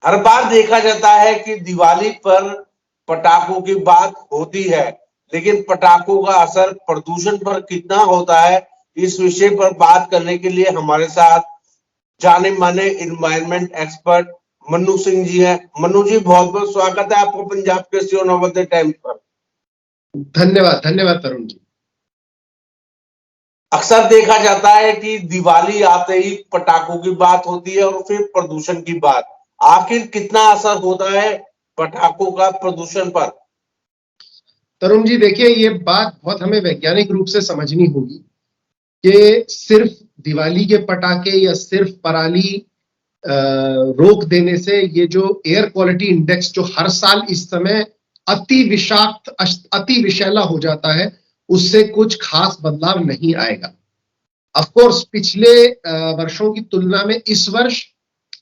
हर बार देखा जाता है कि दिवाली पर पटाखों की बात होती है, लेकिन पटाखों का असर प्रदूषण पर कितना होता है, इस विषय पर बात करने के लिए हमारे साथ जाने माने इन्वायरमेंट एक्सपर्ट मन्नू सिंह जी हैं। मन्नू जी, बहुत बहुत स्वागत है आपको पंजाब कृषि नवोदय टाइम्स पर। धन्यवाद धन्यवाद तरुण जी। अक्सर देखा जाता है कि दिवाली आते ही पटाखों की बात होती है और फिर प्रदूषण की बात। आखिर कितना असर होता है पटाखों का प्रदूषण पर? तरुण जी देखिए, ये बात बहुत हमें वैज्ञानिक रूप से समझनी होगी कि सिर्फ दिवाली के पटाखे या सिर्फ पराली रोक देने से ये जो एयर क्वालिटी इंडेक्स जो हर साल इस समय अति विषाक्त अति विषैला हो जाता है, उससे कुछ खास बदलाव नहीं आएगा। ऑफ कोर्स पिछले वर्षों की तुलना में इस वर्ष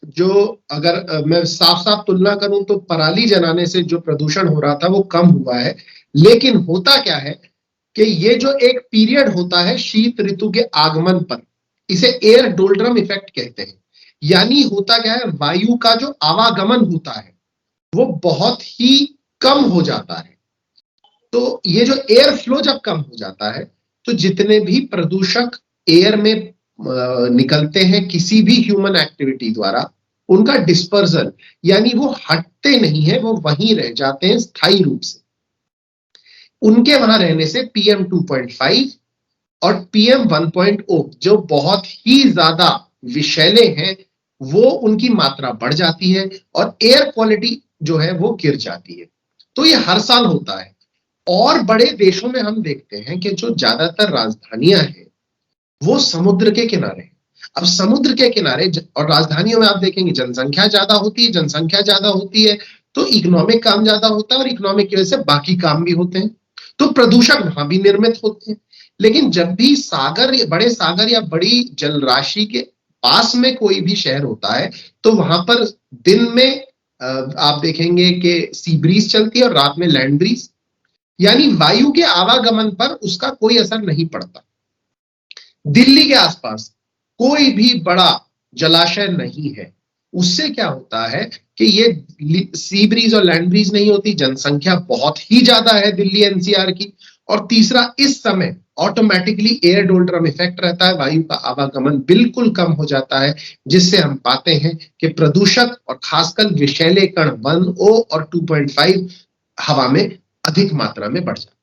जो अगर मैं साफ साफ तुलना करूं तो पराली जलाने से जो प्रदूषण हो रहा था वो कम हुआ है। लेकिन होता क्या है कि ये जो एक पीरियड होता है शीत ऋतु के आगमन पर, इसे एयर डोल्ड्रम इफेक्ट कहते हैं। यानी होता क्या है, वायु का जो आवागमन होता है वो बहुत ही कम हो जाता है। तो ये जो एयर फ्लो जब कम हो जाता है तो जितने भी प्रदूषक एयर में निकलते हैं किसी भी ह्यूमन एक्टिविटी द्वारा, उनका डिस्पर्जल यानी वो हटते नहीं है, वो वहीं रह जाते हैं स्थायी रूप से। उनके वहां रहने से PM 2.5 और PM 1.0 जो बहुत ही ज्यादा विषैले हैं वो उनकी मात्रा बढ़ जाती है और एयर क्वालिटी जो है वो गिर जाती है। तो ये हर साल होता है। और बड़े देशों में हम देखते हैं कि जो ज्यादातर राजधानियां हैं वो समुद्र के किनारे। अब समुद्र के किनारे और राजधानियों में आप देखेंगे जनसंख्या ज्यादा होती है, जनसंख्या ज्यादा होती है तो इकोनॉमिक काम ज्यादा होता है और इकोनॉमिक की वजह से बाकी काम भी होते हैं, तो प्रदूषण वहां भी निर्मित होते हैं। लेकिन जब भी बड़े सागर या बड़ी जलराशि के पास में कोई भी शहर होता है तो वहां पर दिन में आप देखेंगे कि सी ब्रीज चलती है और रात में लैंड ब्रीज, यानी वायु के आवागमन पर उसका कोई असर नहीं पड़ता। दिल्ली के आसपास कोई भी बड़ा जलाशय नहीं है, उससे क्या होता है कि ये सी ब्रीज और लैंड ब्रीज नहीं होती, जनसंख्या बहुत ही ज्यादा है दिल्ली NCR की। और तीसरा, इस समय ऑटोमेटिकली एयर डोल्ड्रम इफेक्ट रहता है, वायु का आवागमन बिल्कुल कम हो जाता है, जिससे हम पाते हैं कि प्रदूषक और खासकर विषैले कण 1O और 2.5 हवा में अधिक मात्रा में बढ़ जाते हैं।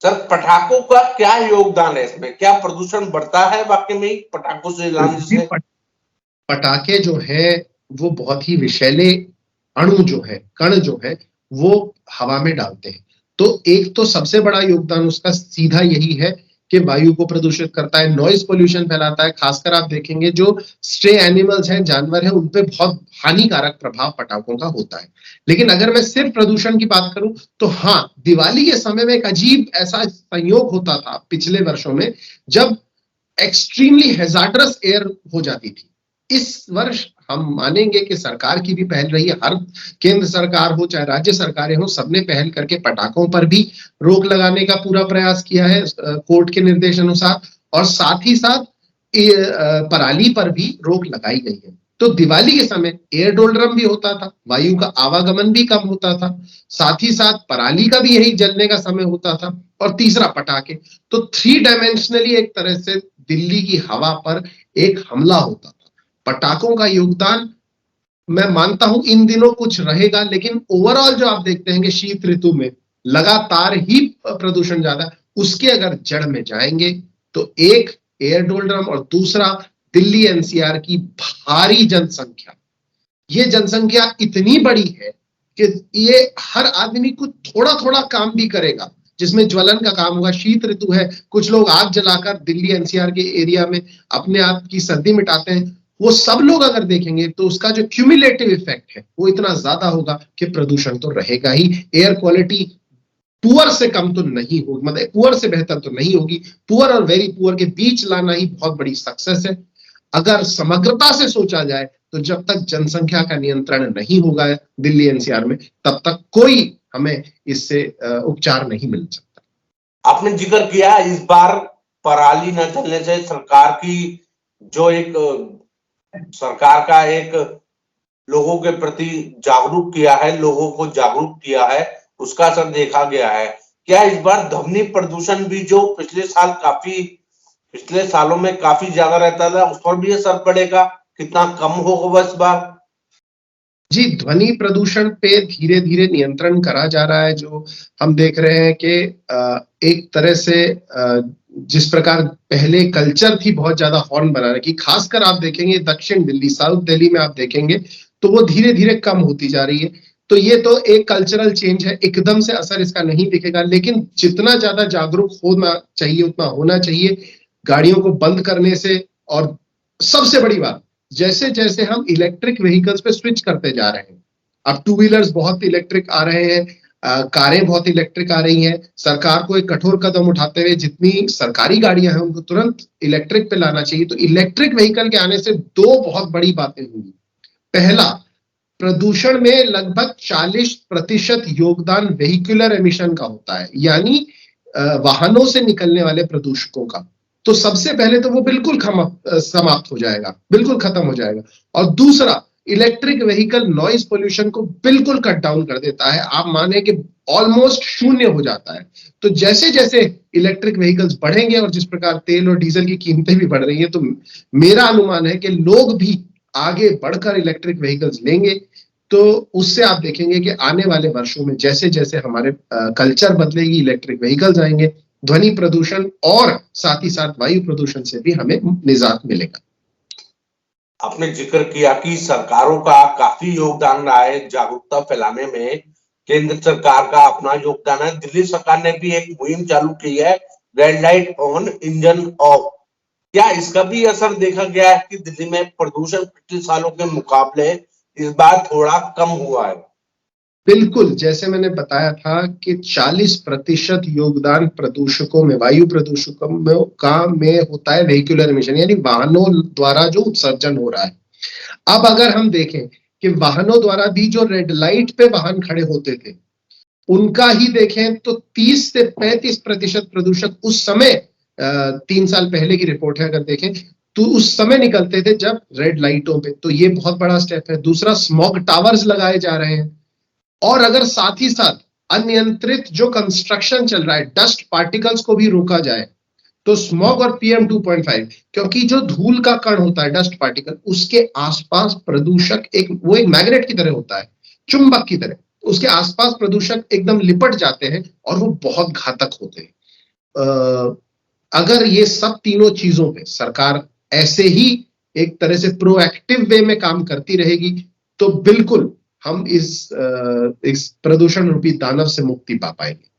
सर, पटाखों का क्या योगदान है इसमें? क्या प्रदूषण बढ़ता है वाकई में पटाखों से जलाने से? पटाखे जो है वो बहुत ही विषैले अणु जो है, कण जो है वो हवा में डालते हैं। तो एक तो सबसे बड़ा योगदान उसका सीधा यही है कि वायु को प्रदूषित करता है, नॉइज पोल्यूशन फैलाता है। खासकर आप देखेंगे जो स्ट्रे एनिमल्स हैं, जानवर हैं, उन पे बहुत हानिकारक प्रभाव पटाखों का होता है। लेकिन अगर मैं सिर्फ प्रदूषण की बात करूं तो हाँ, दिवाली के समय में एक अजीब ऐसा संयोग होता था पिछले वर्षों में जब एक्सट्रीमली हैजार्डस एयर हो जाती थी। इस वर्ष हम मानेंगे कि सरकार की भी पहल रही है, हर केंद्र सरकार हो चाहे राज्य सरकारें हो, सबने पहल करके पटाखों पर भी रोक लगाने का पूरा प्रयास किया है कोर्ट के निर्देश अनुसार, और साथ ही साथ पराली पर भी रोक लगाई गई है। तो दिवाली के समय एयर डोल्ड्रम भी होता था, वायु का आवागमन भी कम होता था, साथ ही साथ पराली का भी यही जलने का समय होता था, और तीसरा पटाखे। तो 3 डायमेंशनली एक तरह से दिल्ली की हवा पर एक हमला होता था। पटाखों का योगदान मैं मानता हूं इन दिनों कुछ रहेगा, लेकिन ओवरऑल जो आप देखते हैं कि शीत ऋतु में लगातार ही प्रदूषण ज्यादा है, उसके अगर जड़ में जाएंगे तो एक एयर डोल्ड्रम और दूसरा दिल्ली NCR की भारी जनसंख्या। ये जनसंख्या इतनी बड़ी है कि ये हर आदमी को थोड़ा थोड़ा काम भी करेगा, जिसमें ज्वलन का काम होगा। शीत ऋतु है, कुछ लोग आग जलाकर दिल्ली NCR के एरिया में अपने आप की सर्दी मिटाते हैं। वो सब लोग अगर देखेंगे तो उसका जो क्यूमुलेटिव इफेक्ट है वो इतना ज्यादा होगा कि प्रदूषण तो रहेगा ही। एयर क्वालिटी पुअर से कम तो नहीं होगी, मतलब पुअर से बेहतर तो नहीं होगी, पुअर और वेरी पुअर के बीच लाना ही बहुत बड़ी सक्सेस है। अगर समग्रता से सोचा जाए तो जब तक जनसंख्या का नियंत्रण नहीं होगा दिल्ली NCR में, तब तक कोई हमें इससे उपचार नहीं मिल सकता। आपने जिक्र किया इस बार पराली न चलने से सरकार का एक लोगों के प्रति जागरूक किया है, लोगों को जागरूक किया है, उसका असर देखा गया है। क्या इस बार ध्वनि प्रदूषण भी जो पिछले सालों में काफी ज्यादा रहता था, उस पर भी असर पड़ेगा? कितना कम होगा इस बार? जी, ध्वनि प्रदूषण पे धीरे धीरे नियंत्रण करा जा रहा है। जो हम देख रहे हैं कि एक तरह से जिस प्रकार पहले कल्चर थी बहुत ज्यादा हॉर्न बनाने की, खासकर आप देखेंगे दक्षिण दिल्ली, साउथ दिल्ली में आप देखेंगे तो वो धीरे धीरे कम होती जा रही है। तो ये तो एक कल्चरल चेंज है, एकदम से असर इसका नहीं दिखेगा, लेकिन जितना ज्यादा जागरूक होना चाहिए उतना होना चाहिए गाड़ियों को बंद करने से। और सबसे बड़ी बात, जैसे जैसे हम इलेक्ट्रिक व्हीकल्स पे स्विच करते जा रहे हैं, अब टू व्हीलर्स बहुत इलेक्ट्रिक आ रहे हैं, कारें बहुत इलेक्ट्रिक आ रही हैं, सरकार को एक कठोर कदम उठाते हुए जितनी सरकारी गाड़ियां हैं उनको तुरंत इलेक्ट्रिक पे लाना चाहिए। तो इलेक्ट्रिक व्हीकल के आने से दो बहुत बड़ी बातें होंगी। पहला, प्रदूषण में लगभग 40% योगदान वेहिकुलर एमिशन का होता है, यानी वाहनों से निकलने वाले प्रदूषकों का। तो सबसे पहले तो वो बिल्कुल समाप्त हो जाएगा, बिल्कुल खत्म हो जाएगा। और दूसरा, इलेक्ट्रिक व्हीकल नॉइज पोल्यूशन को बिल्कुल कट डाउन कर देता है, आप माने कि ऑलमोस्ट शून्य हो जाता है। तो जैसे जैसे इलेक्ट्रिक व्हीकल्स बढ़ेंगे और जिस प्रकार तेल और डीजल की कीमतें भी बढ़ रही है, तो मेरा अनुमान है कि लोग भी आगे बढ़कर इलेक्ट्रिक व्हीकल्स लेंगे। तो उससे आप देखेंगे कि आने वाले वर्षों में जैसे जैसे हमारे कल्चर बदलेगी, इलेक्ट्रिक व्हीकल्स आएंगे, ध्वनि प्रदूषण और साथ ही साथ वायु प्रदूषण से भी हमें निजात मिलेगा। आपने जिक्र किया कि सरकारों का काफी योगदान रहा है जागरूकता फैलाने में। केंद्र सरकार का अपना योगदान है, दिल्ली सरकार ने भी एक मुहिम चालू की है, red light on engine of. क्या इसका भी असर देखा गया है कि दिल्ली में प्रदूषण पिछले सालों के मुकाबले इस बार थोड़ा कम हुआ है? बिल्कुल, जैसे मैंने बताया था कि 40% योगदान प्रदूषकों में, वायु प्रदूषकों में होता है वेहिकुलर एमिशन, यानी वाहनों द्वारा जो उत्सर्जन हो रहा है। अब अगर हम देखें कि वाहनों द्वारा भी जो रेड लाइट पे वाहन खड़े होते थे, उनका ही देखें तो 30 से 35% प्रदूषक उस समय 3 साल पहले की रिपोर्ट है अगर देखें तो उस समय निकलते थे जब रेड लाइटों पे। तो ये बहुत बड़ा स्टेप है। दूसरा, स्मॉग टावर्स लगाए जा रहे हैं, और अगर साथ ही साथ अनियंत्रित जो कंस्ट्रक्शन चल रहा है, डस्ट पार्टिकल्स को भी रोका जाए, तो स्मॉग और PM 2.5, क्योंकि जो धूल का कण होता है, डस्ट पार्टिकल, उसके आसपास प्रदूषक वो एक मैग्नेट की तरह होता है, चुंबक की तरह, उसके आसपास प्रदूषक एकदम लिपट जाते हैं और वो बहुत घातक होते हैं। अगर ये सब तीनों चीजों पे सरकार ऐसे ही एक तरह से प्रोएक्टिव वे में काम करती रहेगी तो बिल्कुल हम इस प्रदूषण रूपी दानव से मुक्ति पा पाएंगे।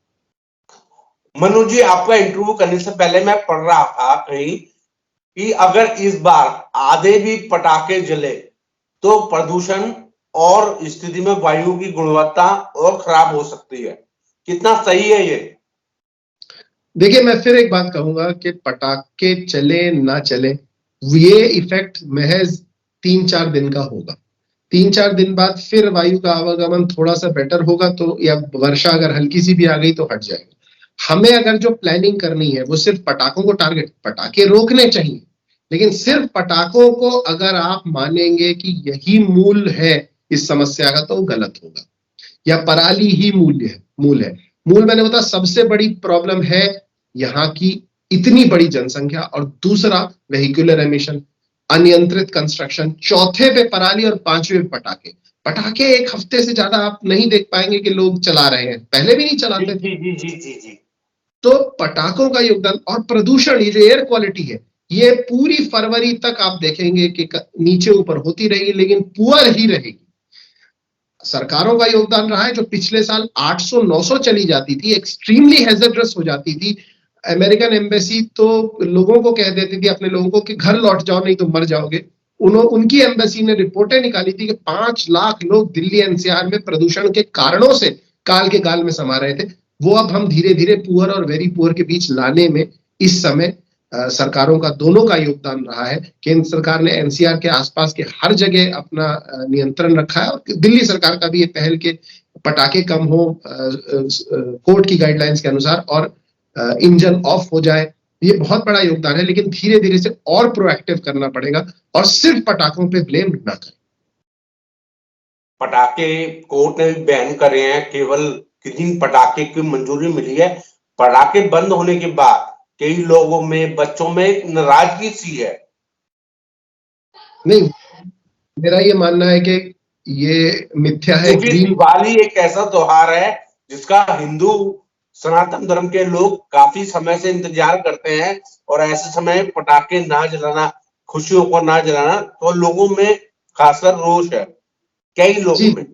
मनु जी, आपका इंटरव्यू करने से पहले मैं पढ़ रहा था कहीं कि अगर इस बार आधे भी पटाखे जले तो प्रदूषण और स्थिति में वायु की गुणवत्ता और खराब हो सकती है। कितना सही है ये? देखिए, मैं फिर एक बात कहूंगा कि पटाखे चले ना चले, ये इफेक्ट महज 3-4 दिन का होगा। 3-4 दिन बाद फिर वायु का आवागमन थोड़ा सा बेटर होगा, तो या वर्षा अगर हल्की सी भी आ गई तो हट जाएगा। हमें अगर जो प्लानिंग करनी है वो सिर्फ पटाखों को पटाखे रोकने चाहिए, लेकिन सिर्फ पटाखों को अगर आप मानेंगे कि यही मूल है इस समस्या का तो गलत होगा। या पराली ही मूल है। मूल मैंने बताया सबसे बड़ी प्रॉब्लम है यहाँ की इतनी बड़ी जनसंख्या, और दूसरा वेहिकुलर एमिशन, अनियंत्रित कंस्ट्रक्शन, चौथे पे पराली और पांचवे पे पटाखे। पटाखे एक हफ्ते से ज्यादा आप नहीं देख पाएंगे कि लोग चला रहे हैं, पहले भी नहीं चलाते थे। जी जी जी जी। तो पटाखों का योगदान और प्रदूषण, ये जो एयर क्वालिटी है, ये पूरी फरवरी तक आप देखेंगे कि नीचे ऊपर होती रहेगी, लेकिन पुअर ही रहेगी। सरकारों का योगदान रहा है, जो पिछले साल 800-900 चली जाती थी, एक्सट्रीमली हैजर्डस हो जाती थी। अमेरिकन एम्बेसी तो लोगों को कह देती थी, अपने लोगों को, कि घर लौट जाओ नहीं तो मर जाओगे। उनकी एम्बेसी ने रिपोर्टें निकाली थी कि 5 लाख लोग दिल्ली NCR में प्रदूषण के कारणों से काल के गाल में समा रहे थे। वो अब हम धीरे धीरे पुअर और वेरी पुअर के बीच लाने में इस समय सरकारों का दोनों का योगदान रहा है। केंद्र सरकार ने NCR के आसपास के हर जगह अपना नियंत्रण रखा है, और दिल्ली सरकार का भी ये पहल के पटाखे कम हो कोर्ट की गाइडलाइंस के अनुसार, और इंजन ऑफ हो जाए। ये बहुत बड़ा योगदान है, लेकिन धीरे धीरे से और प्रोएक्टिव करना पड़ेगा और सिर्फ पटाखों पे ब्लेम ना करें। पटाखे कोर्ट ने भी बैन करे हैं, केवल किन्हीं पटाखे की मंजूरी मिली है। पटाखे बंद होने के बाद कई लोगों में, बच्चों में एक नाराजगी सी है। नहीं, मेरा ये मानना है कि ये मिथ्या है। क्योंकि दिवाली एक ऐसा त्योहार है जिसका हिंदू सनातन धर्म के लोग काफी समय से इंतजार करते हैं, और ऐसे समय पटाखे ना जलाना, खुशियों को ना जलाना, तो लोगों में खासकर रोष है, कई लोगों में।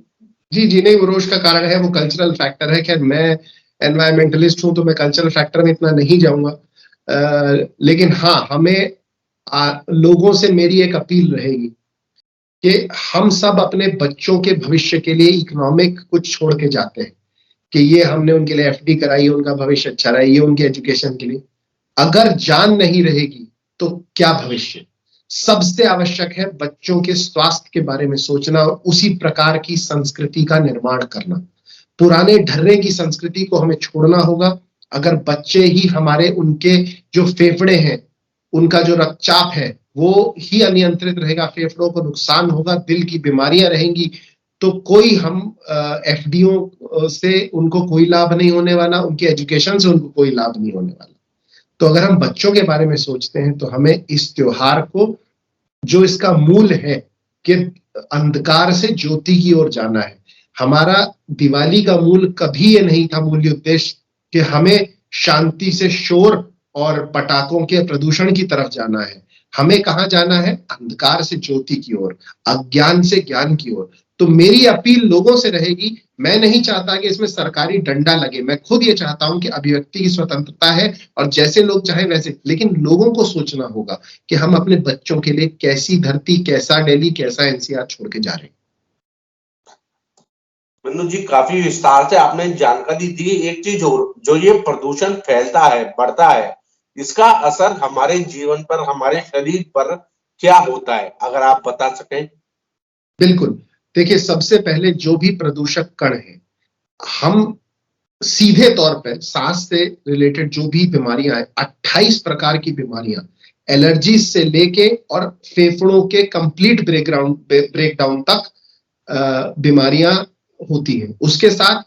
जी नहीं, वो रोष का कारण है, वो कल्चरल फैक्टर है। खैर, मैं एनवायरमेंटलिस्ट हूं तो मैं कल्चरल फैक्टर में इतना नहीं जाऊंगा, लेकिन हाँ, हमें लोगों से मेरी एक अपील रहेगी कि हम सब अपने बच्चों के भविष्य के लिए इकोनॉमिक कुछ छोड़ के जाते हैं कि ये हमने उनके लिए एफडी कराई, उनका भविष्य अच्छा रहा, ये उनके एजुकेशन के लिए। अगर जान नहीं रहेगी तो क्या भविष्य? सबसे आवश्यक है बच्चों के स्वास्थ्य के बारे में सोचना और उसी प्रकार की संस्कृति का निर्माण करना। पुराने ढर्रे की संस्कृति को हमें छोड़ना होगा। अगर बच्चे ही हमारे, उनके जो फेफड़े हैं, उनका जो रक्तचाप है वो ही अनियंत्रित रहेगा, फेफड़ों को नुकसान होगा, दिल की बीमारियां रहेंगी, तो कोई हम एफडीओ से उनको कोई लाभ नहीं होने वाला, उनके एजुकेशन से उनको कोई लाभ नहीं होने वाला। तो अगर हम बच्चों के बारे में सोचते हैं तो हमें इस त्योहार को, जो इसका मूल है कि अंधकार से ज्योति की ओर जाना है, हमारा दिवाली का मूल कभी ये नहीं था, मूल्य उद्देश्य कि हमें शांति से शोर और पटाखों के प्रदूषण की तरफ जाना है। हमें कहाँ जाना है? अंधकार से ज्योति की ओर, अज्ञान से ज्ञान की ओर। तो मेरी अपील लोगों से रहेगी, मैं नहीं चाहता कि इसमें सरकारी डंडा लगे, मैं खुद ये चाहता हूं कि अभिव्यक्ति की स्वतंत्रता है और जैसे लोग चाहे वैसे, लेकिन लोगों को सोचना होगा कि हम अपने बच्चों के लिए कैसी धरती, कैसा दिल्ली, कैसा एनसीआर छोड़ के जा रहे हैं। मनु जी, काफी विस्तार से आपने जानकारी दी। एक चीज और, जो ये प्रदूषण फैलता है, बढ़ता है, इसका असर हमारे जीवन पर, हमारे शरीर पर क्या होता है, अगर आप बता सकें। बिल्कुल, देखिए, सबसे पहले जो भी प्रदूषक कण है, हम सीधे तौर पर सांस से रिलेटेड जो भी बीमारियां हैं, 28 प्रकार की बीमारियां, एलर्जी से लेके और फेफड़ों के कंप्लीट ब्रेकडाउन तक बीमारियां होती हैं। उसके साथ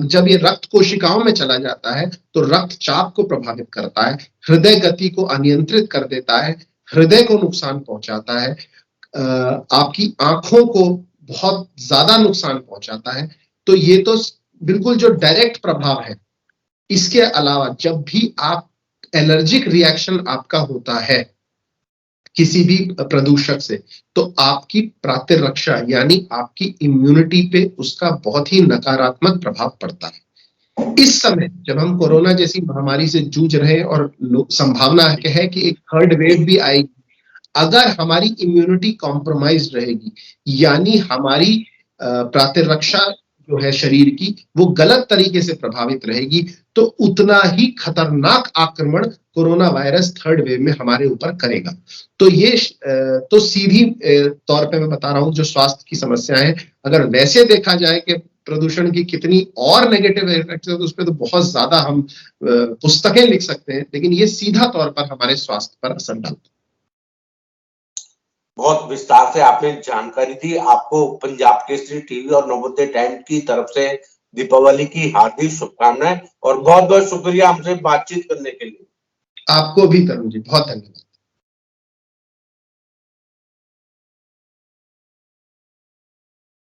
जब ये रक्त कोशिकाओं में चला जाता है तो रक्तचाप को प्रभावित करता है, हृदय गति को अनियंत्रित कर देता है, हृदय को नुकसान पहुंचाता है, आपकी आंखों को बहुत ज्यादा नुकसान पहुंचाता है। तो ये तो बिल्कुल जो डायरेक्ट प्रभाव है। इसके अलावा जब भी आप एलर्जिक रिएक्शन आपका होता है किसी भी प्रदूषक से, तो आपकी प्रतिरक्षा यानी आपकी इम्यूनिटी पे उसका बहुत ही नकारात्मक प्रभाव पड़ता है। इस समय जब हम कोरोना जैसी महामारी से जूझ रहे हैं और संभावना है कि एक थर्ड वेव भी आएगी, अगर हमारी इम्यूनिटी कॉम्प्रोमाइज रहेगी, यानी हमारी प्रतिरक्षा जो है शरीर की, वो गलत तरीके से प्रभावित रहेगी, तो उतना ही खतरनाक आक्रमण कोरोना वायरस थर्ड वेव में हमारे ऊपर करेगा। तो ये तो सीधी तौर पे मैं बता रहा हूं, जो स्वास्थ्य की समस्याएं हैं, अगर वैसे देखा जाए कि प्रदूषण की कितनी और नेगेटिव इफेक्ट्स है, तो उस पर तो बहुत ज्यादा हम पुस्तकें लिख सकते हैं, लेकिन ये सीधा तौर पर हमारे स्वास्थ्य पर असर डालता है। बहुत विस्तार से आपने जानकारी दी। आपको पंजाब केसरी टीवी और नवोदय टाइम्स की तरफ से दीपावली की हार्दिक शुभकामनाएं, और बहुत बहुत शुक्रिया हमसे बातचीत करने के लिए। आपको भी तरुण जी, बहुत धन्यवाद।